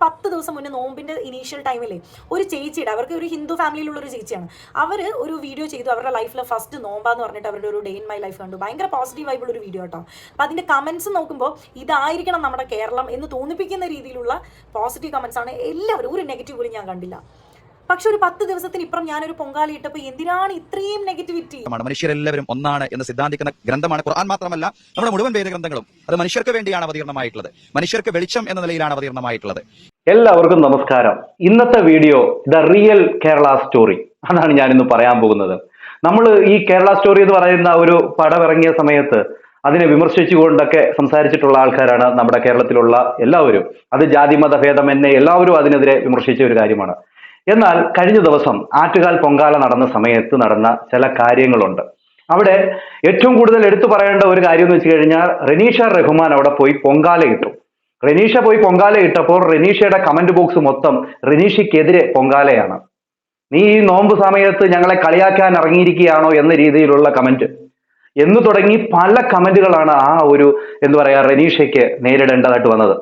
10 ദിവസം മുന്നേ നോമ്പിൻ്റെ ഇനീഷ്യൽ ടൈമിലെ ഒരു ചേച്ചിയുടെ, അവർക്ക് ഒരു ഹിന്ദു ഫാമിലിയിലുള്ളൊരു ചേച്ചിയാണ്, അവർ ഒരു വീഡിയോ ചെയ്തു. അവരുടെ ലൈഫിലെ ഫസ്റ്റ് നോമ്പാന്ന് പറഞ്ഞിട്ട് അവരുടെ ഒരു ഡേ ഇൻ മൈ ലൈഫ് കണ്ടു. ഭയങ്കര പോസിറ്റീവ് ആയിട്ടുള്ളൊരു വീഡിയോ കേട്ടോ. അപ്പം അതിൻ്റെ കമൻസ് നോക്കുമ്പോൾ ഇതായിരിക്കണം നമ്മുടെ കേരളം എന്ന് തോന്നിപ്പിക്കുന്ന രീതിയിലുള്ള പോസിറ്റീവ് കമൻസ് ആണ് എല്ലാവരും. ഒരു നെഗറ്റീവ് പോലും ഞാൻ കണ്ടില്ല. പക്ഷെ ഒരു 10 ദിവസത്തിന് ഇപ്പുറം ഞാനൊരു പൊങ്കാല ഇട്ടപ്പോൾ എന്തിനാണ് ഇത്രയും നെഗറ്റിവിറ്റി? മനുഷ്യരെല്ലാവരും ഒന്നാണ് എന്ന് സിദ്ധാന്തിക്കുന്ന ഗ്രന്ഥമാണ് ഖുർആൻ. മാത്രമല്ല നമ്മുടെ മുഴുവൻ വേദഗ്രന്ഥങ്ങളും അത് മനുഷ്യർക്ക് വേണ്ടിയാണ് അവതീർണമായിട്ടുള്ളത്. മനുഷ്യർക്ക് വെളിച്ചം എന്ന നിലയിലാണ് അവതീർണമായിട്ടുള്ളത്. എല്ലാവർക്കും നമസ്കാരം. ഇന്നത്തെ video the real Kerala story അതാണ് ഞാനിന്ന് പറയാൻ പോകുന്നത്. നമ്മൾ ഈ കേരള സ്റ്റോറി എന്ന് പറയുന്ന ഒരു പടം ഇറങ്ങിയ സമയത്ത് അതിനെ വിമർശിച്ചുകൊണ്ടൊക്കെ സംസാരിച്ചിട്ടുള്ള ആൾക്കാരാണ് നമ്മുടെ കേരളത്തിലുള്ള എല്ലാവരും. അത് ജാതി മത ഭേദമെന്നെ എല്ലാവരും അതിനെതിരെ വിമർശിച്ച ഒരു കാര്യമാണ്. എന്നാൽ കഴിഞ്ഞ ദിവസം ആറ്റുകാൽ പൊങ്കാല നടന്ന സമയത്ത് നടന്ന ചില കാര്യങ്ങളുണ്ട്. അവിടെ ഏറ്റവും കൂടുതൽ എടുത്തു പറയേണ്ട ഒരു കാര്യം എന്ന് വെച്ച് കഴിഞ്ഞാൽ റെനീഷ റഹ്മാൻ അവിടെ പോയി പൊങ്കാല ഇട്ടു. റെനീഷ പോയി പൊങ്കാല ഇട്ടപ്പോൾ റെനീഷയുടെ കമന്റ് ബോക്സ് മൊത്തം റെനീഷയ്ക്കെതിരെ പൊങ്കാലയാണ്. നീ ഈ നോമ്പ് സമയത്ത് ഞങ്ങളെ കളിയാക്കാൻ ഇറങ്ങിയിരിക്കുകയാണോ എന്ന രീതിയിലുള്ള കമന്റ് എന്ന് തുടങ്ങി പല കമന്റുകളാണ് ആ ഒരു റെനീഷയ്ക്ക് നേരിടേണ്ടതായിട്ട് വന്നത്.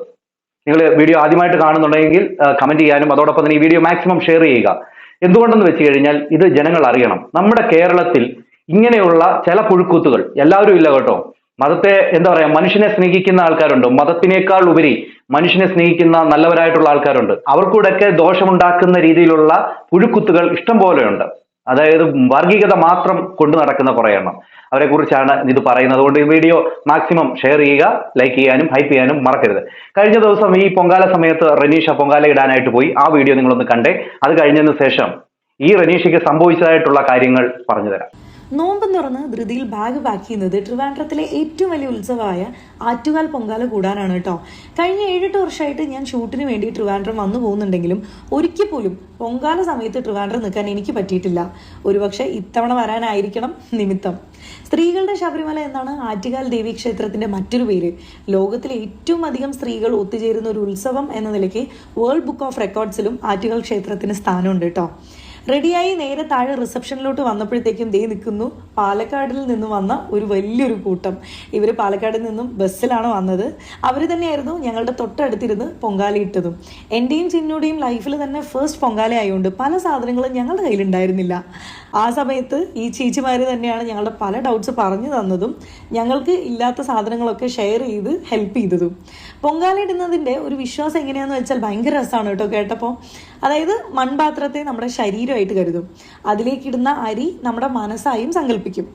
നിങ്ങൾ വീഡിയോ ആദ്യമായിട്ട് കാണുന്നുണ്ടെങ്കിൽ കമന്റ് ചെയ്യാനും അതോടൊപ്പം തന്നെ ഈ വീഡിയോ മാക്സിമം ഷെയർ ചെയ്യുക. എന്തുകൊണ്ടെന്ന് വെച്ച് കഴിഞ്ഞാൽ ഇത് ജനങ്ങൾ അറിയണം. നമ്മുടെ കേരളത്തിൽ ഇങ്ങനെയുള്ള ചില പുഴുക്കൂത്തുകൾ എല്ലാവരും ഇല്ല കേട്ടോ. മതത്തെ മനുഷ്യനെ സ്നേഹിക്കുന്ന ആൾക്കാരുണ്ട്. മതത്തിനേക്കാൾ ഉപരി മനുഷ്യനെ സ്നേഹിക്കുന്ന നല്ലവരായിട്ടുള്ള ആൾക്കാരുണ്ട്. അവർക്കൂടെയൊക്കെ ദോഷമുണ്ടാക്കുന്ന രീതിയിലുള്ള പുഴുക്കുത്തുകൾ ഇഷ്ടം പോലെയുണ്ട്. അതായത് വർഗീയത മാത്രം കൊണ്ടു നടക്കുന്ന കുറേ എണ്ണം. അവരെ കുറിച്ചാണ് ഇത് പറയുന്നത്. അതുകൊണ്ട് ഈ വീഡിയോ മാക്സിമം ഷെയർ ചെയ്യുക, ലൈക്ക് ചെയ്യാനും ഹൈപ്പ് ചെയ്യാനും മറക്കരുത്. കഴിഞ്ഞ ദിവസം ഈ പൊങ്കാല സമയത്ത് റെനീഷ പൊങ്കാല ഇടാനായിട്ട് പോയി. ആ വീഡിയോ നിങ്ങളൊന്ന് കണ്ടേ. അത് കഴിഞ്ഞതിന് ശേഷം ഈ റെനീഷയ്ക്ക് സംഭവിച്ചതായിട്ടുള്ള കാര്യങ്ങൾ പറഞ്ഞു തരാം. നോമ്പെന്ന് പറഞ്ഞ് ധൃതിയിൽ ബാഗ് പാക്ക് ചെയ്യുന്നത് ട്രിവാൻഡ്രത്തിലെ ഏറ്റവും വലിയ ഉത്സവമായ ആറ്റുകാൽ പൊങ്കാല കൂടാനാണ് കേട്ടോ. കഴിഞ്ഞ 7-8 വർഷമായിട്ട് ഞാൻ ഷൂട്ടിന് വേണ്ടി ട്രിവാൻഡ്രം വന്നു പോകുന്നുണ്ടെങ്കിലും ഒരിക്കൽ പോലും പൊങ്കാല സമയത്ത് ട്രിവാൻഡ്രം നിൽക്കാൻ എനിക്ക് പറ്റിയിട്ടില്ല. ഒരുപക്ഷെ ഇത്തവണ വരാനായിരിക്കണം നിമിത്തം. സ്ത്രീകളുടെ ശബരിമല എന്നാണ് ആറ്റുകാൽ ദേവി ക്ഷേത്രത്തിന്റെ മറ്റൊരു പേര്. ലോകത്തിലെ ഏറ്റവും അധികം സ്ത്രീകൾ ഒത്തുചേരുന്ന ഒരു ഉത്സവം എന്ന നിലയ്ക്ക് വേൾഡ് ബുക്ക് ഓഫ് റെക്കോർഡ്സിലും ആറ്റുകാൽ ക്ഷേത്രത്തിന് സ്ഥാനമുണ്ട് കേട്ടോ. റെഡിയായി നേരെ താഴെ റിസപ്ഷനിലോട്ട് വന്നപ്പോഴത്തേക്കും ദേ നിൽക്കുന്നു പാലക്കാടിൽ നിന്ന് വന്ന ഒരു വലിയൊരു കൂട്ടം. ഇവർ പാലക്കാടിൽ നിന്നും ബസ്സിലാണ് വന്നത്. അവർ തന്നെയായിരുന്നു ഞങ്ങളുടെ തൊട്ടടുത്തിരുന്ന് പൊങ്കാലയിട്ടതും. എൻ്റെയും ചിന്നുടെയും ലൈഫിൽ തന്നെ ഫസ്റ്റ് പൊങ്കാല ആയതുകൊണ്ട് പല സാധനങ്ങളും ഞങ്ങളുടെ കയ്യിലുണ്ടായിരുന്നില്ല. ആ സമയത്ത് ഈ ചേച്ചിമാർ തന്നെയാണ് ഞങ്ങളുടെ പല ഡൗട്ട്സ് പറഞ്ഞു തന്നതും ഞങ്ങൾക്ക് ഇല്ലാത്ത സാധനങ്ങളൊക്കെ ഷെയർ ചെയ്ത് ഹെൽപ്പ് ചെയ്തതും. പൊങ്കാല ഇടുന്നതിൻ്റെ ഒരു വിശ്വാസം എങ്ങനെയാണെന്ന് വെച്ചാൽ ഭയങ്കര രസമാണ് കേട്ടോ കേട്ടപ്പോൾ. അതായത് മൺപാത്രത്തെ നമ്മുടെ ശരീരമായിട്ട് കരുതും. അതിലേക്കിടുന്ന അരി നമ്മുടെ മനസ്സായും സങ്കല്പിക്കും.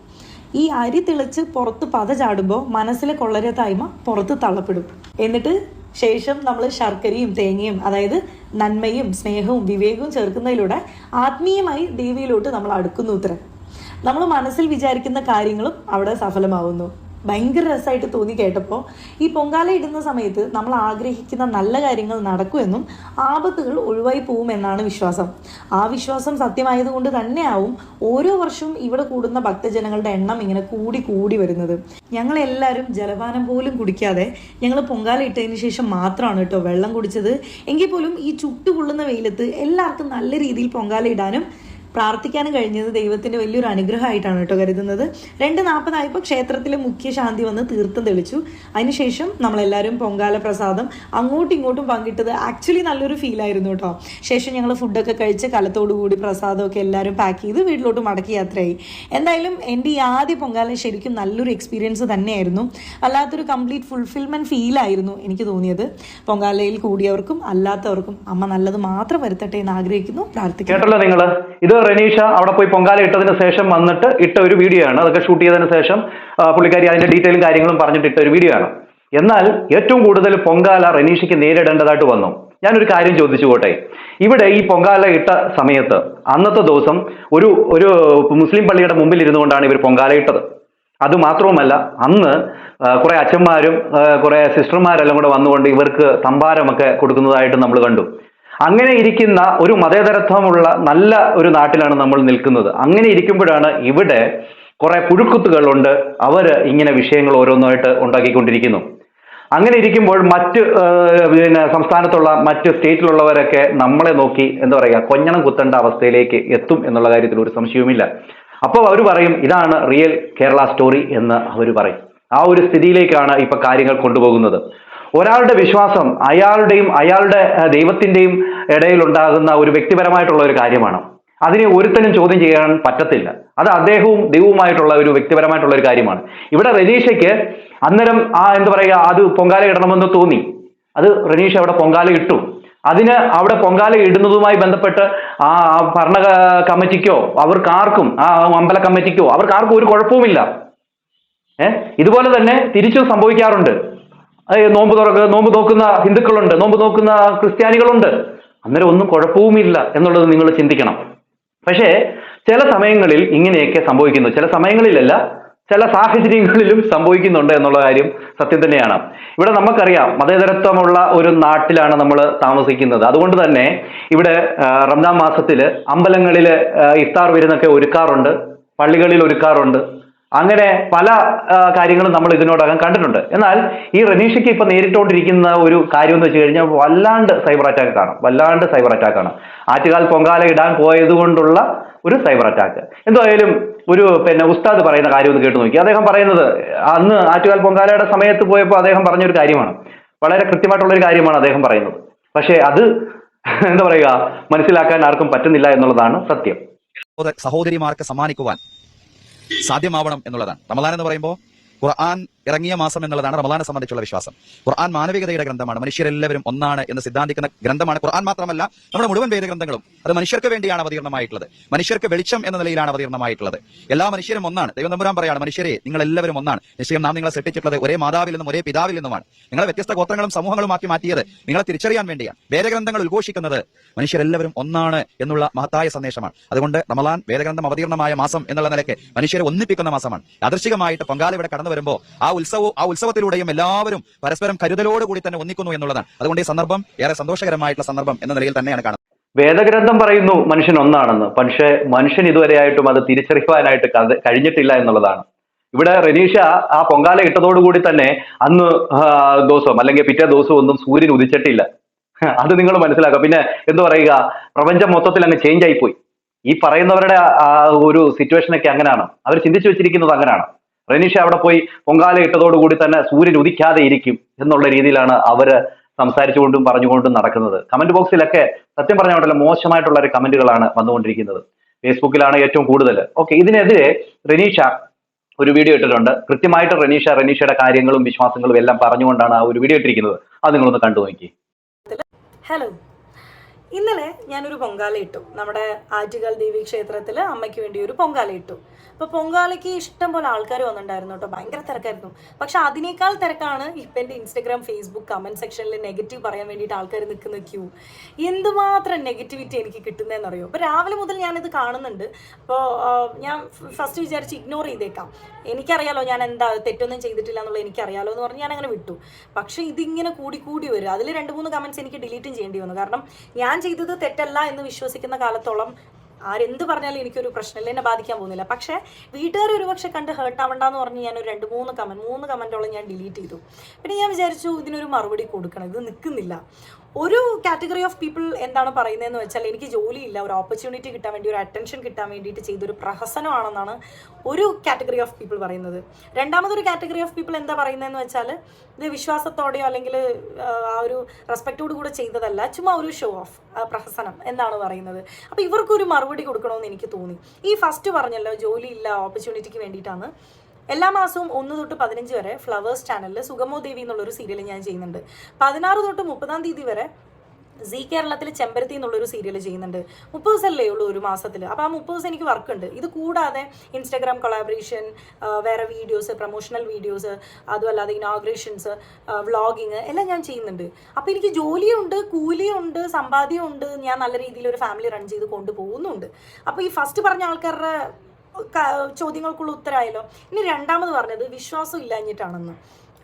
ഈ അരി തിളച്ച് പുറത്ത് പത ചാടുമ്പോൾ മനസ്സിലെ കൊള്ളരത്തായ്മ പുറത്ത് തള്ളപ്പെടും. എന്നിട്ട് ശേഷം നമ്മൾ ശർക്കരയും തേങ്ങയും, അതായത് നന്മയും സ്നേഹവും വിവേകവും ചേർക്കുന്നതിലൂടെ ആത്മീയമായി ദേവിയിലോട്ട് നമ്മൾ അടുക്കുന്നു. ഉത്തരം നമ്മൾ മനസ്സിൽ വിചാരിക്കുന്ന കാര്യങ്ങളും അവിടെ സഫലമാവുന്നു. ഭയങ്കര രസമായിട്ട് തോന്നി കേട്ടപ്പോൾ. ഈ പൊങ്കാല ഇടുന്ന സമയത്ത് നമ്മൾ ആഗ്രഹിക്കുന്ന നല്ല കാര്യങ്ങൾ നടക്കുമെന്നും ആപത്തുകൾ ഒഴിവായി പോകുമെന്നാണ് വിശ്വാസം. ആ വിശ്വാസം സത്യമായതുകൊണ്ട് തന്നെയാവും ഓരോ വർഷവും ഇവിടെ കൂടുന്ന ഭക്തജനങ്ങളുടെ എണ്ണം ഇങ്ങനെ കൂടി കൂടി വരുന്നത്. ഞങ്ങളെല്ലാവരും ജലപാനം പോലും കുടിക്കാതെ ഞങ്ങൾ പൊങ്കാല ഇട്ടതിന് ശേഷം മാത്രമാണ് കേട്ടോ വെള്ളം കുടിച്ചത്. എങ്കിൽ പോലും ഈ ചുട്ടുപൊള്ളുന്ന വെയിലത്ത് എല്ലാവർക്കും നല്ല രീതിയിൽ പൊങ്കാല ഇടാനും പ്രാർത്ഥിക്കാനും കഴിഞ്ഞത് ദൈവത്തിൻ്റെ വലിയൊരു അനുഗ്രഹമായിട്ടാണ് കേട്ടോ കരുതുന്നത്. 2:40 ആയപ്പോൾ ക്ഷേത്രത്തിലെ മുഖ്യ ശാന്തി വന്ന് തീർത്ഥം തെളിച്ചു. അതിനുശേഷം നമ്മളെല്ലാവരും പൊങ്കാല പ്രസാദം അങ്ങോട്ടും ഇങ്ങോട്ടും പങ്കിട്ടത് ആക്ച്വലി നല്ലൊരു ഫീലായിരുന്നു കേട്ടോ. ശേഷം ഞങ്ങൾ ഫുഡൊക്കെ കഴിച്ച് കലത്തോടു കൂടി പ്രസാദമൊക്കെ എല്ലാവരും പാക്ക് ചെയ്ത് വീട്ടിലോട്ട് മടക്കി യാത്രയായി. എന്തായാലും എൻ്റെ ഈ ആദ്യ പൊങ്കാല ശരിക്കും നല്ലൊരു എക്സ്പീരിയൻസ് തന്നെയായിരുന്നു. വല്ലാത്തൊരു കംപ്ലീറ്റ് ഫുൾഫിൽമെൻറ്റ് ഫീലായിരുന്നു എനിക്ക് തോന്നിയത്. പൊങ്കാലയിൽ കൂടിയവർക്കും അല്ലാത്തവർക്കും അമ്മ നല്ലത് മാത്രം വരുത്തട്ടെ എന്ന് ആഗ്രഹിക്കുന്നു, പ്രാർത്ഥിക്കുന്നു. കേട്ടല്ലോ നിങ്ങൾ. ഇത് റെനീഷ അവിടെ പോയി പൊങ്കാല ഇട്ടതിന് ശേഷം വന്നിട്ട് ഇട്ട ഒരു വീഡിയോ ആണ്. അതൊക്കെ ഷൂട്ട് ചെയ്തതിന് ശേഷം പുള്ളിക്കാരി അതിന്റെ ഡീറ്റെയിലും കാര്യങ്ങളും പറഞ്ഞിട്ട് ഇട്ട ഒരു വീഡിയോ ആണ്. എന്നാൽ ഏറ്റവും കൂടുതൽ പൊങ്കാല റെനീഷയ്ക്ക് നേരിടേണ്ടതായിട്ട് വന്നു. ഞാനൊരു കാര്യം ചോദിച്ചു പോട്ടെ. ഇവിടെ ഈ പൊങ്കാല ഇട്ട സമയത്ത് അന്നത്തെ ദിവസം ഒരു മുസ്ലിം പള്ളിയുടെ മുമ്പിൽ ഇരുന്നു കൊണ്ടാണ് ഇവർ പൊങ്കാല ഇട്ടത്. അതുമാത്രവുമല്ല, അന്ന് കുറെ അച്ഛന്മാരും കുറെ സിസ്റ്റർമാരെല്ലാം കൂടെ വന്നുകൊണ്ട് ഇവർക്ക് തമ്പാരമൊക്കെ കൊടുക്കുന്നതായിട്ട് നമ്മൾ കണ്ടു. അങ്ങനെ ഇരിക്കുന്ന ഒരു മതേതരത്വമുള്ള നല്ല ഒരു നാട്ടിലാണ് നമ്മൾ നിൽക്കുന്നത്. അങ്ങനെ ഇരിക്കുമ്പോഴാണ് ഇവിടെ കുറെ പുഴുക്കുത്തുകളുണ്ട്. അവര് ഇങ്ങനെ വിഷയങ്ങൾ ഓരോന്നായിട്ട് ഉണ്ടാക്കിക്കൊണ്ടിരിക്കുന്നു. അങ്ങനെ ഇരിക്കുമ്പോൾ മറ്റ് സംസ്ഥാനത്തുള്ള മറ്റ് സ്റ്റേറ്റിലുള്ളവരൊക്കെ നമ്മളെ നോക്കി കൊഞ്ഞണം കുത്തേണ്ട അവസ്ഥയിലേക്ക് എത്തും എന്നുള്ള കാര്യത്തിൽ ഒരു സംശയവുമില്ല. അപ്പോൾ അവർ പറയും ഇതാണ് റിയൽ കേരള സ്റ്റോറി എന്ന് അവർ പറയും. ആ ഒരു സ്ഥിതിയിലേക്കാണ് ഇപ്പൊ കാര്യങ്ങൾ കൊണ്ടുപോകുന്നത്. ഒരാളുടെ വിശ്വാസം അയാളുടെ ദൈവത്തിന്റെയും ഇടയിൽ ഉണ്ടാകുന്ന ഒരു വ്യക്തിപരമായിട്ടുള്ള ഒരു കാര്യമാണ്. അതിനെ ഒരുത്തനും ചോദ്യം ചെയ്യാൻ പറ്റത്തില്ല. അത് അദ്ദേഹവും ദൈവവുമായിട്ടുള്ള ഒരു വ്യക്തിപരമായിട്ടുള്ള ഒരു കാര്യമാണ്. ഇവിടെ റനീഷയ്ക്ക് അന്നേരം എന്താ പറയുക, അത് പൊങ്കാല ഇടണമെന്ന് തോന്നി. അത് റനീഷ അവിടെ പൊങ്കാല ഇട്ടു. അതിന് അവിടെ പൊങ്കാല ഇടുന്നതുമായി ബന്ധപ്പെട്ട് ആ ഭരണ കമ്മിറ്റിക്കോ അവർക്കാർക്കും, ആ അമ്പല കമ്മിറ്റിക്കോ അവർക്കാർക്കും ഒരു കുഴപ്പവുമില്ല. ഇതുപോലെ തന്നെ തിരിച്ചും സംഭവിക്കാറുണ്ട്. നോമ്പ് നോക്കുന്ന ഹിന്ദുക്കളുണ്ട്, നോമ്പ് നോക്കുന്ന ക്രിസ്ത്യാനികളുണ്ട്. അന്നേരം ഒന്നും കുഴപ്പവുമില്ല എന്നുള്ളത് നിങ്ങൾ ചിന്തിക്കണം. പക്ഷേ ചില സമയങ്ങളിൽ ഇങ്ങനെയൊക്കെ സംഭവിക്കുന്നു. ചില സമയങ്ങളിലല്ല, ചില സാഹചര്യങ്ങളിലും സംഭവിക്കുന്നുണ്ട് എന്നുള്ള കാര്യം സത്യം തന്നെയാണ്. ഇവിടെ നമുക്കറിയാം, മതേതരത്വമുള്ള ഒരു നാട്ടിലാണ് നമ്മൾ താമസിക്കുന്നത്. അതുകൊണ്ട് തന്നെ ഇവിടെ റംദാൻ മാസത്തിൽ അമ്പലങ്ങളിൽ ഇഫ്താർ വിരുന്നൊക്കെ ഒരുക്കാറുണ്ട്, പള്ളികളിൽ ഒരുക്കാറുണ്ട്. അങ്ങനെ പല കാര്യങ്ങളും നമ്മൾ ഇതിനോടകം കണ്ടിട്ടുണ്ട്. എന്നാൽ ഈ റനീഷയ്ക്ക് ഇപ്പൊ നേരിട്ടുകൊണ്ടിരിക്കുന്ന ഒരു കാര്യം എന്ന് വെച്ച് കഴിഞ്ഞാൽ വല്ലാണ്ട് സൈബർ അറ്റാക്ക് ആണ്. ആറ്റുകാൽ പൊങ്കാല ഇടാൻ പോയത് കൊണ്ടുള്ള ഒരു സൈബർ അറ്റാക്ക്. എന്തായാലും ഒരു ഉസ്താദ് പറയുന്ന കാര്യം ഒന്ന് കേട്ടു നോക്കി. അദ്ദേഹം പറയുന്നത് അന്ന് ആറ്റുകാൽ പൊങ്കാലയുടെ സമയത്ത് പോയപ്പോൾ അദ്ദേഹം പറഞ്ഞൊരു കാര്യമാണ്, വളരെ കൃത്യമായിട്ടുള്ള ഒരു കാര്യമാണ് അദ്ദേഹം പറയുന്നത്. പക്ഷേ അത് എന്താ പറയുക, മനസ്സിലാക്കാൻ ആർക്കും പറ്റുന്നില്ല എന്നുള്ളതാണ് സത്യം. സഹോദരിമാർക്ക് സമ്മാനിക്കുവാൻ സാധ്യമാവണം എന്നുള്ളതാണ്. റമദാൻ എന്ന് പറയുമ്പോൾ ഖുർആൻ ഇറങ്ങിയ മാസം എന്നുള്ളതാണ് റമദാനെ സംബന്ധിച്ചുള്ള വിശ്വാസം. ഖുർആൻ മാനവികതയുടെ ഗ്രന്ഥമാണ്, മനുഷ്യരെല്ലാവരും ഒന്നാണ് എന്ന് സിദ്ധാന്തിക്കുന്ന ഗ്രന്ഥമാണ്. ഖുർആൻ മാത്രമല്ല, നമ്മുടെ മുഴുവൻ വേദഗ്രന്ഥങ്ങളും അത് മനുഷ്യർക്ക് വേണ്ടിയാണ് അവതീർണമായിട്ടുള്ളത്. മനുഷ്യർക്ക് വെളിച്ചം എന്ന നിലയിലാണ് അവതീർണമായിട്ടുള്ളത്. എല്ലാ മനുഷ്യരും ഒന്നാണ്. ദൈവം തമ്പുരാൻ പറയാണ്, മനുഷ്യരെ നിങ്ങൾ എല്ലാവരും ഒന്നാണ്. നിശ്ചയം നാം നിങ്ങളെ സൃഷ്ടിച്ചിട്ടുള്ളത് ഒരേ മാതാവിൽ നിന്നും ഒരേ പിതാവിൽ നിന്നുമാണ്. നിങ്ങളെ വ്യത്യസ്ത ഗോത്രങ്ങളും സമൂഹങ്ങളുമാക്കി മാറ്റിയത് നിങ്ങളെ തിരിച്ചറിയാൻ വേണ്ടിയാണ്. വേദഗ്രന്ഥങ്ങൾ ഉദ്ഘോഷിക്കുന്നത് മനുഷ്യരെല്ലാവരും ഒന്നാണ് എന്നുള്ള മഹത്തായ സന്ദേശമാണ്. അതുകൊണ്ട് റമദാൻ വേദഗ്രന്ഥം അവതീർണമായ മാസം എന്നുള്ള നിലയ്ക്ക് മനുഷ്യരെ ഒന്നിപ്പിക്കുന്ന മാസമാണ്. യാദൃശ്ചികമായിട്ട് പൊങ്കാല ഇവിടെ കടന്നു വരുമ്പോൾ ആ ഉത്സവത്തിലൂടെയും എല്ലാവരും പരസ്പരം കരുതലോടുകൂടി തന്നെ ഒന്നിക്കുന്നു എന്നുള്ളതാണ്. അതുകൊണ്ട് ഈ സന്ദർഭം ഏറെ സന്തോഷകരമായിട്ടുള്ള സന്ദർഭം എന്ന നിലയിൽ തന്നെയാണ് കാണുന്നത്. വേദഗ്രന്ഥം പറയുന്നു മനുഷ്യൻ ഒന്നാണെന്ന്. പക്ഷേ മനുഷ്യൻ ഇതുവരെയായിട്ടും അത് തിരിച്ചറിയുവാനായിട്ട് കഴിഞ്ഞിട്ടില്ല എന്നുള്ളതാണ്. ഇവിടെ റനീഷ ആ പൊങ്കാല ഇട്ടതോടുകൂടി തന്നെ അന്ന് ദിവസം അല്ലെങ്കിൽ പിറ്റേ ദിവസം ഒന്നും സൂര്യൻ ഉദിച്ചിട്ടില്ല. അത് നിങ്ങൾ മനസ്സിലാക്കുക. പിന്നെ എന്തു പറയുക, പ്രപഞ്ചം മൊത്തത്തിൽ അങ്ങ് ചേഞ്ച് ആയിപ്പോയി. ഈ പറയുന്നവരുടെ ഒരു സിറ്റുവേഷനൊക്കെ അങ്ങനെയാണ്, അവർ ചിന്തിച്ചു വെച്ചിരിക്കുന്നത് അങ്ങനെയാണ്. റനീഷ അവിടെ പോയി പൊങ്കാല ഇട്ടതോടുകൂടി തന്നെ സൂര്യൻ ഉദിക്കാതെ ഇരിക്കും എന്നുള്ള രീതിയിലാണ് അവര് സംസാരിച്ചുകൊണ്ടും പറഞ്ഞുകൊണ്ടും നടക്കുന്നത്. കമന്റ് ബോക്സിലൊക്കെ സത്യം പറഞ്ഞുകൊണ്ടല്ല മോശമായിട്ടുള്ള ഒരു കമന്റുകളാണ് വന്നുകൊണ്ടിരിക്കുന്നത്. ഫേസ്ബുക്കിലാണ് ഏറ്റവും കൂടുതൽ. ഓക്കെ, ഇതിനെതിരെ റനീഷ ഒരു വീഡിയോ ഇട്ടിട്ടുണ്ട്. കൃത്യമായിട്ട് റനീഷയുടെ കാര്യങ്ങളും വിശ്വാസങ്ങളും എല്ലാം പറഞ്ഞുകൊണ്ടാണ് ആ ഒരു വീഡിയോ ഇട്ടിരിക്കുന്നത്. അത് നിങ്ങളൊന്ന് കണ്ടു നോക്കി. ഹലോ, ഇന്നലെ ഞാനൊരു പൊങ്കാല ഇട്ടു. നമ്മുടെ ആറ്റുകാൽ ദേവി ക്ഷേത്രത്തിൽ അമ്മയ്ക്ക് വേണ്ടി ഒരു പൊങ്കാല ഇട്ടു. അപ്പോൾ പൊങ്കാലയ്ക്ക് ഇഷ്ടം പോലെ ആൾക്കാർ വന്നിട്ടുണ്ടായിരുന്നു കേട്ടോ, ഭയങ്കര തിരക്കായിരുന്നു. പക്ഷെ അതിനേക്കാൾ തിരക്കാണ് ഇപ്പം എൻ്റെ ഇൻസ്റ്റഗ്രാം ഫേസ്ബുക്ക് കമൻറ്റ് സെക്ഷനിൽ നെഗറ്റീവ് പറയാൻ വേണ്ടിയിട്ട് ആൾക്കാർ നിൽക്കുന്ന ക്യൂ. എന്തുമാത്രം നെഗറ്റിവിറ്റി എനിക്ക് കിട്ടുന്നതെന്നറിയോ. അപ്പോൾ രാവിലെ മുതൽ ഞാനിത് കാണുന്നുണ്ട്. അപ്പോൾ ഞാൻ ഫസ്റ്റ് വിചാരിച്ച് ഇഗ്നോർ ചെയ്തേക്കാം, എനിക്കറിയാലോ ഞാൻ എന്താ തെറ്റൊന്നും ചെയ്തിട്ടില്ല എന്നുള്ളത് എനിക്കറിയാലോ എന്ന് പറഞ്ഞ് ഞാൻ അങ്ങനെ വിട്ടു. പക്ഷേ ഇതിങ്ങനെ കൂടി വരും. അതിൽ 2-3 കമൻറ്റ്സ് എനിക്ക് ഡിലീറ്റും ചെയ്യേണ്ടി വന്നു. കാരണം ഞാൻ ചെയ്തത് തെറ്റല്ല എന്ന് വിശ്വസിക്കുന്ന കാലത്തോളം ആരെന്ത് പറഞ്ഞാലും എനിക്കൊരു പ്രശ്നമില്ല, എന്നെ ബാധിക്കാൻ പോകുന്നില്ല. പക്ഷേ വീട്ടുകാർ ഒരുപക്ഷെ കണ്ട് ഹേർട്ട് ആവണ്ടെന്ന് പറഞ്ഞ് ഞാനൊരു 3 കമൻറ്റോളം ഞാൻ ഡിലീറ്റ് ചെയ്തു. പിന്നെ ഞാൻ വിചാരിച്ചു ഇതിനൊരു മറുപടി കൊടുക്കണം, ഇത് നിൽക്കുന്നില്ല. ഒരു കാറ്റഗറി ഓഫ് പീപ്പിൾ എന്താണ് പറയുന്നതെന്ന് വെച്ചാൽ, എനിക്ക് ജോലിയില്ല, ഒരു ഓപ്പർച്യൂണിറ്റി കിട്ടാൻ വേണ്ടി, ഒരു അറ്റൻഷൻ കിട്ടാൻ വേണ്ടിയിട്ട് ചെയ്തൊരു പ്രഹസനമാണെന്നാണ് ഒരു കാറ്റഗറി ഓഫ് പീപ്പിൾ പറയുന്നത്. രണ്ടാമതൊരു കാറ്റഗറി ഓഫ് പീപ്പിൾ എന്താ പറയുന്നതെന്ന് വെച്ചാൽ, ഇത് വിശ്വാസത്തോടെയോ അല്ലെങ്കിൽ ആ ഒരു റെസ്പെക്റ്റോട് കൂടെ ചെയ്തതല്ല, ചുമ്മാ ഒരു ഷോ ഓഫ് പ്രഹസനം എന്നാണ് പറയുന്നത്. അപ്പോൾ ഇവർക്കൊരു മറുപടി കൊടുക്കണമെന്ന് എനിക്ക് തോന്നി. ഈ ഫസ്റ്റ് പറഞ്ഞല്ലോ ജോലിയില്ല ഓപ്പർച്യൂണിറ്റിക്ക് വേണ്ടിയിട്ടാണ്. എല്ലാ മാസവും 1 തൊട്ട് 15 വരെ ഫ്ലവേഴ്സ് ചാനലിൽ സുഗമോ ദേവി എന്നുള്ളൊരു സീരിയൽ ഞാൻ ചെയ്യുന്നുണ്ട്. 16 തൊട്ട് 30-ാം തീയതി വരെ സീ കേരളത്തിൽ ചെമ്പരത്തി എന്നുള്ളൊരു സീരിയൽ ചെയ്യുന്നുണ്ട്. 30 ദിവസമല്ലേ ഉള്ളൂ ഒരു മാസത്തിൽ. അപ്പോൾ ആ 30 ദിവസം എനിക്ക് വർക്കുണ്ട്. ഇത് കൂടാതെ ഇൻസ്റ്റാഗ്രാം കൊളാബറേഷൻ, വേറെ വീഡിയോസ്, പ്രൊമോഷണൽ വീഡിയോസ്, അതുമല്ലാതെ ഇനോഗ്രേഷൻസ്, വ്ളോഗിങ് എല്ലാം ഞാൻ ചെയ്യുന്നുണ്ട്. അപ്പോൾ എനിക്ക് ജോലിയുണ്ട്, കൂലിയുണ്ട്, സമ്പാദ്യമുണ്ട്, ഞാൻ നല്ല രീതിയിൽ ഒരു ഫാമിലി റൺ ചെയ്ത് കൊണ്ടുപോകുന്നുണ്ട്. അപ്പോൾ ഈ ഫസ്റ്റ് പറഞ്ഞ ആൾക്കാരുടെ ചോദ്യങ്ങൾക്കുള്ള ഉത്തരമായല്ലോ. ഇനി രണ്ടാമത് പറഞ്ഞത് വിശ്വാസം ഇല്ലാഞ്ഞിട്ടാണെന്ന്,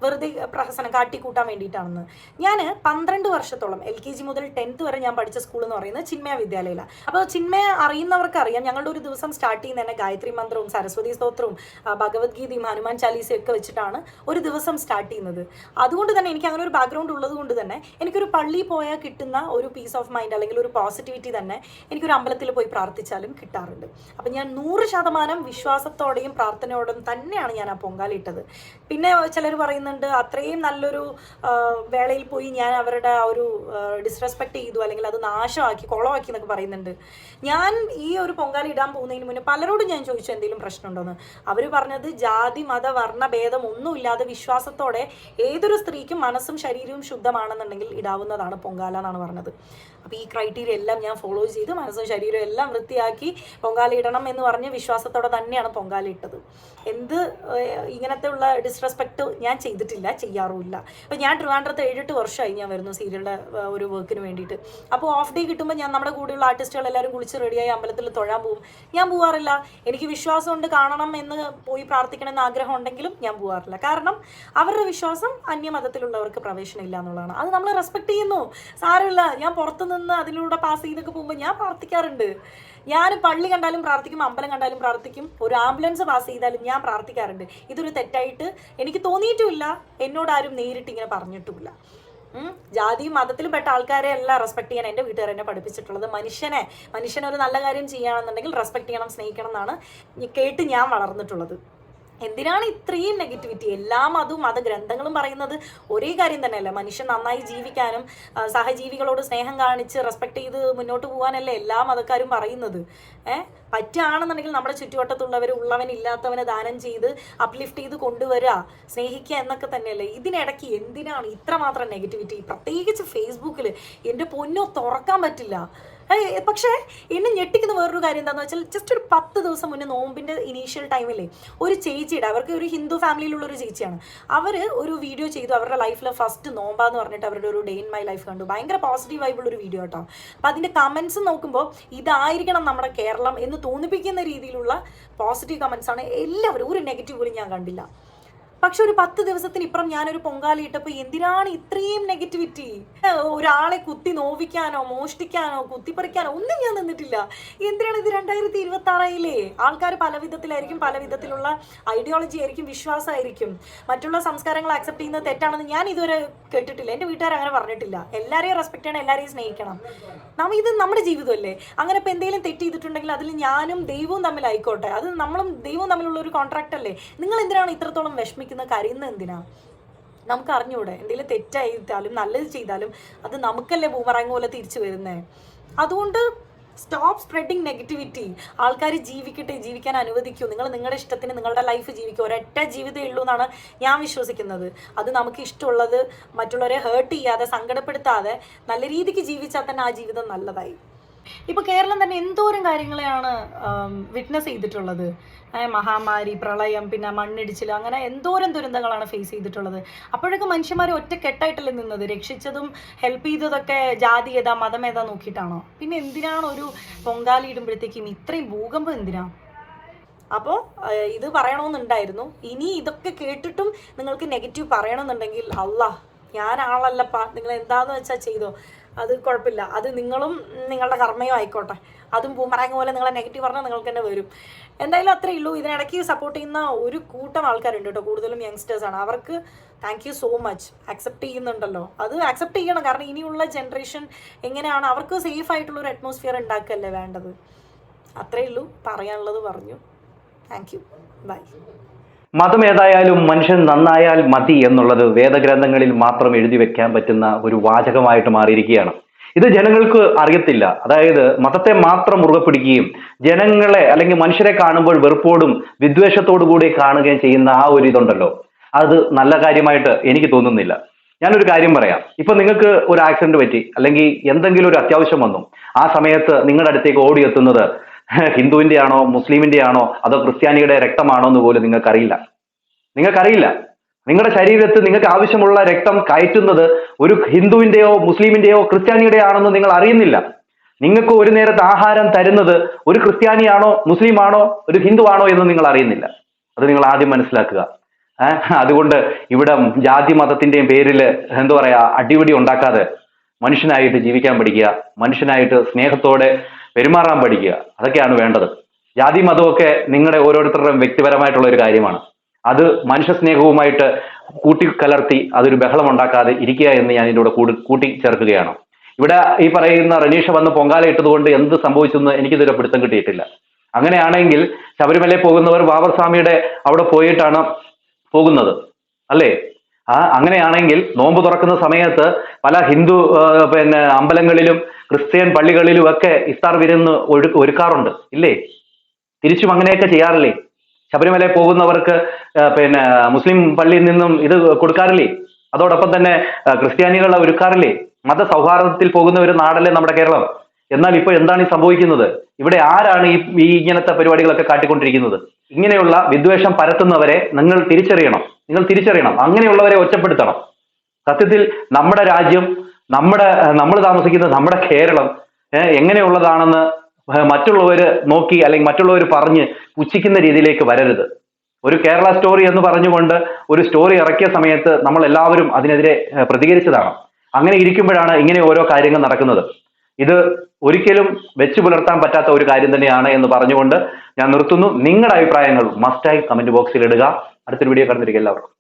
വെറുതെ പ്രഹസനം കാട്ടിക്കൂട്ടാൻ വേണ്ടിയിട്ടാണെന്ന്. ഞാൻ 12 വർഷത്തോളം LKG മുതൽ 10th വരെ ഞാൻ പഠിച്ച സ്കൂൾ എന്ന് പറയുന്നത് ചിന്മയ വിദ്യാലയയിലാണ്. അപ്പോൾ ചിന്മയ അറിയുന്നവർക്ക് അറിയാം, ഞങ്ങളുടെ ഒരു ദിവസം സ്റ്റാർട്ട് ചെയ്യുന്ന തന്നെ ഗായത്രി മന്ത്രവും സരസ്വതി സ്തോത്രവും ഭഗവത്ഗീതയും ഹനുമാൻ ചാലീസയും ഒക്കെ വെച്ചിട്ടാണ് ഒരു ദിവസം സ്റ്റാർട്ട് ചെയ്യുന്നത്. അതുകൊണ്ട് തന്നെ എനിക്ക് അങ്ങനെ ഒരു ബാക്ക്ഗ്രൗണ്ട് ഉള്ളത് കൊണ്ട് തന്നെ എനിക്കൊരു പള്ളിയിൽ പോയാൽ കിട്ടുന്ന ഒരു പീസ് ഓഫ് മൈൻഡ് അല്ലെങ്കിൽ ഒരു പോസിറ്റിവിറ്റി തന്നെ എനിക്കൊരു അമ്പലത്തിൽ പോയി പ്രാർത്ഥിച്ചാലും കിട്ടാറുണ്ട്. അപ്പം ഞാൻ 100% വിശ്വാസത്തോടെയും പ്രാർത്ഥനയോടും തന്നെയാണ് ഞാൻ ആ പൊങ്കാല ഇട്ടത്. പിന്നെ ചിലർ പറയുന്നത് പറയുന്നുണ്ട് അത്രയും നല്ലൊരു വേളയിൽ പോയി ഞാൻ അവരുടെ ആ ഒരു ഡിസ്റെസ്പെക്ട് ചെയ്തു, അല്ലെങ്കിൽ അത് നാശമാക്കി കുളമാക്കി എന്നൊക്കെ പറയുന്നുണ്ട്. ഞാൻ ഈ ഒരു പൊങ്കാല ഇടാൻ പോകുന്നതിന് മുന്നേ പലരോടും ഞാൻ ചോദിച്ചു എന്തെങ്കിലും പ്രശ്നമുണ്ടോയെന്ന്. അവർ പറഞ്ഞത് ജാതി മത വർണ്ണ ഭേദം ഒന്നുമില്ലാതെ വിശ്വാസത്തോടെ ഏതൊരു സ്ത്രീക്കും മനസ്സും ശരീരവും ശുദ്ധമാണെന്നുണ്ടെങ്കിൽ ഇടാവുന്നതാണ് പൊങ്കാല എന്നാണ് പറഞ്ഞത്. അപ്പോൾ ഈ ക്രൈറ്റീരിയ എല്ലാം ഞാൻ ഫോളോ ചെയ്ത് മനസ്സും ശരീരവും എല്ലാം വൃത്തിയാക്കി പൊങ്കാല ഇടണം എന്ന് പറഞ്ഞ് വിശ്വാസത്തോടെ തന്നെയാണ് പൊങ്കാല ഇട്ടത്. എന്ത് ഇങ്ങനത്തെ ഉള്ള ഡിസ്റെസ്പെക്ട് ഞാൻ ചെയ്തിട്ടില്ല, ചെയ്യാറുമില്ല. അപ്പോൾ ഞാൻ ട്രിവാൻഡ്രത്ത് 7-8 വർഷമായി ഞാൻ വരുന്നു സീരിയലിൻ്റെ ഒരു വർക്കിന് വേണ്ടിയിട്ട്. അപ്പോൾ ഓഫ് ഡേ കിട്ടുമ്പോൾ ഞാൻ നമ്മുടെ കൂടെയുള്ള ആർട്ടിസ്റ്റുകൾ എല്ലാവരും കുളിച്ച് റെഡിയായി അമ്പലത്തിൽ തൊഴാൻ പോകും. ഞാൻ പോകാറില്ല. എനിക്ക് വിശ്വാസമുണ്ട്, കാണണം എന്ന് പോയി പ്രാർത്ഥിക്കണമെന്ന് ആഗ്രഹം ഉണ്ടെങ്കിലും ഞാൻ പോകാറില്ല. കാരണം അവരുടെ വിശ്വാസം അന്യമതത്തിലുള്ളവർക്ക് പ്രവേശനം ഇല്ല എന്നുള്ളതാണ്. അത് നമ്മൾ റെസ്പെക്ട് ചെയ്യുന്നു, സാരമില്ല. ഞാൻ പുറത്തുനിന്ന് അതിലൂടെ പാസ് ചെയ്തൊക്കെ പോകുമ്പോൾ ഞാൻ പ്രാർത്ഥിക്കാറുണ്ട്. ഞാൻ പള്ളി കണ്ടാലും പ്രാർത്ഥിക്കും, അമ്പലം കണ്ടാലും പ്രാർത്ഥിക്കും, ഒരു ആംബുലൻസ് പാസ് ചെയ്താലും ഞാൻ പ്രാർത്ഥിക്കാറുണ്ട്. ഇതൊരു തെറ്റായിട്ട് എനിക്ക് തോന്നിയിട്ടുമില്ല, എന്നോടാരും നേരിട്ട് ഇങ്ങനെ പറഞ്ഞിട്ടുമില്ല. ജാതിയും മതത്തിലും പെട്ട ആൾക്കാരെ എല്ലാം റെസ്പെക്ട് ചെയ്യാൻ എൻ്റെ വീട്ടുകാർ എന്നെ പഠിപ്പിച്ചിട്ടുള്ളത്. മനുഷ്യനെ ഒരു നല്ല കാര്യം ചെയ്യുകയാണെന്നുണ്ടെങ്കിൽ റെസ്പെക്ട് ചെയ്യണം, സ്നേഹിക്കണം എന്നാണ് കേട്ട് ഞാൻ വളർന്നിട്ടുള്ളത്. എന്തിനാണ് ഇത്രയും നെഗറ്റിവിറ്റി? എല്ലാ മതവും മതഗ്രന്ഥങ്ങളും പറയുന്നത് ഒരേ കാര്യം തന്നെയല്ല, മനുഷ്യൻ നന്നായി ജീവിക്കാനും സഹജീവികളോട് സ്നേഹം കാണിച്ച് റെസ്പെക്ട് ചെയ്ത് മുന്നോട്ട് പോകാനല്ലേ എല്ലാ മതക്കാരും പറയുന്നത്. പറ്റുകയാണെന്നുണ്ടെങ്കിൽ നമ്മുടെ ചുറ്റുവട്ടത്തുള്ളവർ ഉള്ളവനില്ലാത്തവനെ ദാനം ചെയ്ത് അപ്ലിഫ്റ്റ് ചെയ്ത് കൊണ്ടുവരിക, സ്നേഹിക്കുക എന്നൊക്കെ തന്നെയല്ലേ. ഇതിനിടയ്ക്ക് എന്തിനാണ് ഇത്രമാത്രം നെഗറ്റിവിറ്റി? പ്രത്യേകിച്ച് ഫേസ്ബുക്കിൽ എൻ്റെ പൊന്നോ തുറക്കാൻ പറ്റില്ല. പക്ഷേ എന്നെ ഞെട്ടിക്കുന്ന വേറൊരു കാര്യം എന്താണെന്ന് വെച്ചാൽ, ജസ്റ്റ് ഒരു 10 ദിവസം മുന്നേ നോമ്പിൻ്റെ ഇനീഷ്യൽ ടൈമില്ലേ ഒരു ചേച്ചിയുടെ, അവർക്ക് ഒരു ഹിന്ദു ഫാമിലിയിലുള്ളൊരു ചേച്ചിയാണ്, അവർ ഒരു വീഡിയോ ചെയ്തു. അവരുടെ ലൈഫിലെ ഫസ്റ്റ് നോമ്പാന്ന് പറഞ്ഞിട്ട് അവരുടെ ഒരു ഡേ ഇൻ മൈ ലൈഫ് കണ്ടു. ഭയങ്കര പോസിറ്റീവ് വൈബുള്ളൊരു വീഡിയോ കേട്ടോ. അപ്പോൾ അതിൻ്റെ കമൻസ് നോക്കുമ്പോൾ ഇതായിരിക്കണം നമ്മുടെ കേരളം എന്ന് തോന്നിപ്പിക്കുന്ന രീതിയിലുള്ള പോസിറ്റീവ് കമൻസാണ് എല്ലാവരും. ഒരു നെഗറ്റീവ് പോലും ഞാൻ കണ്ടില്ല. പക്ഷെ ഒരു 10 ദിവസത്തിന് ഇപ്പുറം ഞാനൊരു പൊങ്കാല ഇട്ടപ്പോൾ എന്തിനാണ് ഇത്രയും നെഗറ്റിവിറ്റി? ഒരാളെ കുത്തി നോവിക്കാനോ മോഷ്ടിക്കാനോ കുത്തിപ്പറിക്കാനോ ഒന്നും ഞാൻ നിന്നിട്ടില്ല. എന്തിനാണ് ഇത്? 2026 ആൾക്കാർ പല വിധത്തിലായിരിക്കും, പല വിധത്തിലുള്ള ഐഡിയോളജി ആയിരിക്കും, വിശ്വാസമായിരിക്കും. മറ്റുള്ള സംസ്കാരങ്ങൾ അക്സെപ്റ്റ് ചെയ്യുന്നത് തെറ്റാണെന്ന് ഞാൻ ഇതുവരെ കേട്ടിട്ടില്ല. എൻ്റെ വീട്ടുകാർ അങ്ങനെ പറഞ്ഞിട്ടില്ല. എല്ലാവരെയും റെസ്പെക്ട് ചെയ്യണം, എല്ലാവരെയും സ്നേഹിക്കണം. ഇത് നമ്മുടെ ജീവിതമല്ലേ. അങ്ങനെ ഇപ്പോൾ എന്തെങ്കിലും തെറ്റ് ചെയ്തിട്ടുണ്ടെങ്കിൽ അതിൽ ഞാനും ദൈവവും തമ്മിലായിക്കോട്ടെ, അത് നമ്മളും ദൈവവും തമ്മിലുള്ള ഒരു കോൺട്രാക്റ്റ് അല്ലേ. നിങ്ങൾ എന്തിനാണ് ഇത്രത്തോളം കരയുന്നത്? എന്തിനാ? നമുക്ക് അറിഞ്ഞൂടെ? എന്തെങ്കിലും തെറ്റായിട്ടാലും നല്ലത് ചെയ്താലും അത് നമുക്കല്ലേ ബൂമറാങ് പോലെ തിരിച്ചു വരുന്നത്. അതുകൊണ്ട് സ്റ്റോപ്പ് സ്പ്രെഡിങ് നെഗറ്റിവിറ്റി. ആൾക്കാർ ജീവിക്കട്ടെ, ജീവിക്കാൻ അനുവദിക്കൂ. നിങ്ങൾ നിങ്ങളുടെ ഇഷ്ടത്തിന് നിങ്ങളുടെ ലൈഫ് ജീവിക്കുക. ഒരൊറ്റ ജീവിതമേ ഉള്ളൂ എന്നാണ് ഞാൻ വിശ്വസിക്കുന്നത്. അത് നമുക്ക് ഇഷ്ടമുള്ളത് മറ്റുള്ളവരെ ഹേർട്ട് ചെയ്യാതെ, സങ്കടപ്പെടുത്താതെ നല്ല രീതിക്ക് ജീവിച്ചാൽ തന്നെ ആ ജീവിതം നല്ലതായി. ഇപ്പോൾ കേരളം തന്നെ എന്തോരം കാര്യങ്ങളെയാണ് വിറ്റ്നസ് ചെയ്തിട്ടുള്ളത്. മഹാമാരി, പ്രളയം, പിന്നെ മണ്ണിടിച്ചിൽ, അങ്ങനെ എന്തോരം ദുരന്തങ്ങളാണ് ഫേസ് ചെയ്തിട്ടുള്ളത്. അപ്പോഴൊക്കെ മനുഷ്യന്മാർ ഒറ്റക്കെട്ടായിട്ടല്ലേ നിന്നത്? രക്ഷിച്ചതും ഹെൽപ്പ് ചെയ്തതൊക്കെ ജാതി ഏതാ മതം ഏതാ നോക്കിയിട്ടാണോ? പിന്നെ എന്തിനാണ് ഒരു പൊങ്കാലി ഇടുമ്പോഴത്തേക്കും ഇത്രയും ഭൂകമ്പം എന്തിനാ? അപ്പോൾ ഇത് പറയണമെന്നുണ്ടായിരുന്നു. ഇനി ഇതൊക്കെ കേട്ടിട്ടും നിങ്ങൾക്ക് നെഗറ്റീവ് പറയണമെന്നുണ്ടെങ്കിൽ ഞാൻ ആളല്ലപ്പാ, നിങ്ങൾ എന്താന്ന് വെച്ചാൽ ചെയ്തോ, അത് കുഴപ്പമില്ല. അത് നിങ്ങളും നിങ്ങളുടെ കർമ്മയും ആയിക്കോട്ടെ. അതും ബൂമറാങ് പോലെ നിങ്ങളെ നെഗറ്റീവ് പറഞ്ഞാൽ നിങ്ങൾക്ക് തന്നെ വരും. എന്തായാലും അത്രേ ഉള്ളൂ. ഇതിനിടയ്ക്ക് സപ്പോർട്ട് ചെയ്യുന്ന ഒരു കൂട്ടം ആൾക്കാരുണ്ട് കേട്ടോ, കൂടുതലും യങ്സ്റ്റേഴ്സാണ്. അവർക്ക് thank you so much. Accept ചെയ്യുന്നുണ്ടല്ലോ, അത് അക്സെപ്റ്റ് ചെയ്യണം. കാരണം ഇനിയുള്ള ജനറേഷൻ എങ്ങനെയാണ്, അവർക്ക് സേഫ് ആയിട്ടുള്ളൊരു അറ്റ്മോസ്ഫിയർ ഉണ്ടാക്കുകയല്ലേ വേണ്ടത്. അത്രേ ഉള്ളൂ, പറയാനുള്ളത് പറഞ്ഞു. Thank you, bye. മതം ഏതായാലും മനുഷ്യൻ നന്നായാൽ മതി എന്നുള്ളത് വേദഗ്രന്ഥങ്ങളിൽ മാത്രം എഴുതി വെക്കാൻ പറ്റുന്ന ഒരു വാചകമായിട്ട് മാറിയിരിക്കുകയാണ്. ഇത് ജനങ്ങൾക്ക് അറിയത്തില്ല. അതായത് മതത്തെ മാത്രം മുറുകെ പിടിക്കുകയും ജനങ്ങളെ അല്ലെങ്കിൽ മനുഷ്യരെ കാണുമ്പോൾ വെറുപ്പോടും വിദ്വേഷത്തോടു കൂടി കാണുകയും ചെയ്യുന്ന ആ ഒരു ഇതുണ്ടല്ലോ, അത് നല്ല കാര്യമായിട്ട് എനിക്ക് തോന്നുന്നില്ല. ഞാനൊരു കാര്യം പറയാം. ഇപ്പൊ നിങ്ങൾക്ക് ഒരു ആക്സിഡന്റ് പറ്റി, അല്ലെങ്കിൽ എന്തെങ്കിലും ഒരു അത്യാവശ്യം വന്നു, ആ സമയത്ത് നിങ്ങളുടെ അടുത്തേക്ക് ഓടിയെത്തുന്നത് ഹിന്ദുവിന്റെ ആണോ മുസ്ലിമിന്റെ ആണോ അതോ ക്രിസ്ത്യാനിയുടെ രക്തമാണോ എന്ന് പോലും നിങ്ങൾക്കറിയില്ല. നിങ്ങളുടെ ശരീരത്ത് നിങ്ങൾക്ക് ആവശ്യമുള്ള രക്തം കയറ്റുന്നത് ഒരു ഹിന്ദുവിന്റെയോ മുസ്ലിമിന്റെയോ ക്രിസ്ത്യാനിയുടെ ആണെന്ന് നിങ്ങൾ അറിയുന്നില്ല. നിങ്ങൾക്ക് ഒരു നേരത്തെ ആഹാരം തരുന്നത് ഒരു ക്രിസ്ത്യാനിയാണോ മുസ്ലിമാണോ ഒരു ഹിന്ദു ആണോ എന്ന് നിങ്ങൾ അറിയുന്നില്ല. അത് നിങ്ങൾ ആദ്യം മനസ്സിലാക്കുക. അതുകൊണ്ട് ഇവിടെ ജാതി മതത്തിന്റെയും പേരിൽ എന്താ പറയാ അടിപിടി ഉണ്ടാക്കാതെ മനുഷ്യനായിട്ട് ജീവിക്കാൻ പഠിക്കുക, മനുഷ്യനായിട്ട് സ്നേഹത്തോടെ പെരുമാറാൻ പഠിക്കുക. അതൊക്കെയാണ് വേണ്ടത്. ജാതി മതമൊക്കെ നിങ്ങളുടെ ഓരോരുത്തരുടെയും വ്യക്തിപരമായിട്ടുള്ള ഒരു കാര്യമാണ്. അത് മനുഷ്യ സ്നേഹവുമായിട്ട് കൂട്ടിക്കലർത്തി അതൊരു ബഹളം ഉണ്ടാക്കാതെ ഇരിക്കുക എന്ന് ഞാൻ ഇതിൻ്റെ കൂടെ കൂട്ടിച്ചേർക്കുകയാണ്. ഇവിടെ ഈ പറയുന്ന റനീഷ വന്ന് പൊങ്കാല ഇട്ടതുകൊണ്ട് എന്ത് സംഭവിച്ചെന്ന് എനിക്കിതൊരു പിടുത്തം കിട്ടിയിട്ടില്ല. അങ്ങനെയാണെങ്കിൽ ശബരിമലയിൽ പോകുന്നവർ ബാബർ സ്വാമിയുടെ അവിടെ പോയിട്ടാണ് പോകുന്നത് അല്ലേ? അങ്ങനെയാണെങ്കിൽ നോമ്പ് തുറക്കുന്ന സമയത്ത് പല ഹിന്ദു അമ്പലങ്ങളിലും ക്രിസ്ത്യൻ പള്ളികളിലും ഒക്കെ ഇഫ്താർ വിരുന്ന് ഒരുക്കാറുണ്ട് ഇല്ലേ? തിരിച്ചും അങ്ങനെയൊക്കെ ചെയ്യാറില്ലേ? ശബരിമലയിൽ പോകുന്നവർക്ക് മുസ്ലിം പള്ളിയിൽ നിന്നും ഇത് കൊടുക്കാറില്ലേ? അതോടൊപ്പം തന്നെ ക്രിസ്ത്യാനികളെ ഒരുക്കാറില്ലേ? മതസൗഹാർദ്ദത്തിൽ പോകുന്ന ഒരു നാടല്ലേ നമ്മുടെ കേരളം. എന്നാൽ ഇപ്പോൾ എന്താണ് ഈ സംഭവിക്കുന്നത്? ഇവിടെ ആരാണ് ഈ ഇങ്ങനത്തെ പരിപാടികളൊക്കെ കാട്ടിക്കൊണ്ടിരിക്കുന്നത്? ഇങ്ങനെയുള്ള വിദ്വേഷം പരത്തുന്നവരെ നിങ്ങൾ തിരിച്ചറിയണം. അങ്ങനെയുള്ളവരെ ഒറ്റപ്പെടുത്തണം. സത്യത്തിൽ നമ്മുടെ രാജ്യം, നമ്മൾ താമസിക്കുന്ന നമ്മുടെ കേരളം എങ്ങനെയുള്ളതാണെന്ന് മറ്റുള്ളവർ നോക്കി അല്ലെങ്കിൽ മറ്റുള്ളവർ പറഞ്ഞ് പുച്ഛിക്കുന്ന രീതിയിലേക്ക് വരരുത്. ഒരു കേരള സ്റ്റോറി എന്ന് പറഞ്ഞുകൊണ്ട് ഒരു സ്റ്റോറി ഇറക്കിയ സമയത്ത് നമ്മൾ എല്ലാവരും അതിനെതിരെ പ്രതികരിച്ചതാണ്. അങ്ങനെ ഇരിക്കുമ്പോഴാണ് ഇങ്ങനെ ഓരോ കാര്യങ്ങൾ നടക്കുന്നത്. ഇത് ഒരിക്കലും വെച്ചു പുലർത്താൻ പറ്റാത്ത ഒരു കാര്യം തന്നെയാണ് എന്ന് പറഞ്ഞുകൊണ്ട് ഞാൻ നിർത്തുന്നു. നിങ്ങളുടെ അഭിപ്രായങ്ങൾ മസ്റ്റായി കമന്റ് ബോക്സിൽ ഇടുക. അടുത്തൊരു വീഡിയോ കണ്ടിരിക്കുക എല്ലാവർക്കും.